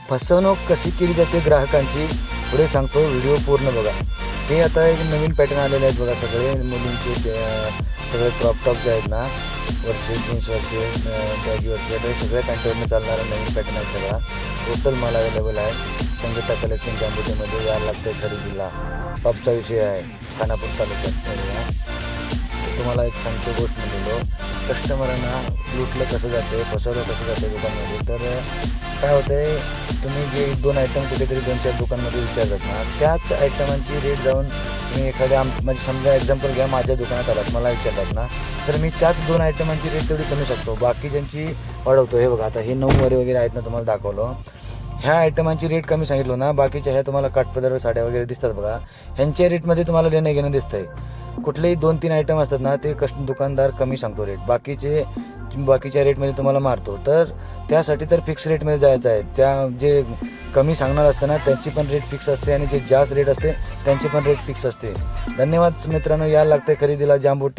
फसवणूक कशी केली जाते ग्राहकांची पुढे सांगतो, व्हिडिओ पूर्ण बघा. हे आता एक नवीन पॅटर्न आलेले आहेत बघा, सगळे मुलींचे सगळे क्रॉप टॉप जे आहेत ना, वरचे जीन्सवरचे बॅगीवरचे, आता सगळ्या पॅन्टवरनं चालणारा नवीन पॅटर्न आहे सगळा. टोटल माल अवेलेबल आहे. संगीता कलेक्शन जांबुटीमध्ये यायला लागतं खरेदीला. टॉपचा विषय आहे खानापूर तालुक्यात. तुम्हाला एक सांगतो गोष्ट म्हणलेलो, कस्टमरांना लुटलं कसं जाते, फसवलं कसं जाते दुकानमध्ये. तर काय होतं आहे, तुम्ही जे 2 आयटम कुठेतरी 2-4 दुकानमध्ये विचारतात ना, त्याच आयटमांची रेट जाऊन तुम्ही एखाद्या म्हणजे समजा एक्झाम्पल घ्या, माझ्या दुकानात आलात, मला विचारतात ना, तर मी त्याच 2 आयटमांची रेट तेवढी कमी शकतो, बाकीच्यांची वाढवतो. हे बघा, आता हे 9 वगैरे आहेत ना, तुम्हाला दाखवलं. ह्या आयटमांची रेट कमी सांगितलो ना, बाकीच्या ह्या तुम्हाला काठपदर साड्या वगैरे दिसतात बघा, ह्यांच्या रेटमध्ये तुम्हाला लेणं घेणं दिसतंय. कुठलेही 2-3 आयटम असतात ना, ते दुकानदार कमी सांगतो रेट, बाकीच्या रेटमध्ये तुम्हाला मारतो. तर त्यासाठी तर फिक्स रेटमध्ये जायचं आहे. त्या जे कमी सांगणार असतं ना, त्यांची पण रेट फिक्स असते आणि जे जास्त रेट असते त्यांची पण रेट फिक्स असते. धन्यवाद मित्रांनो. यायला लागते खरेदीला जांबुटी.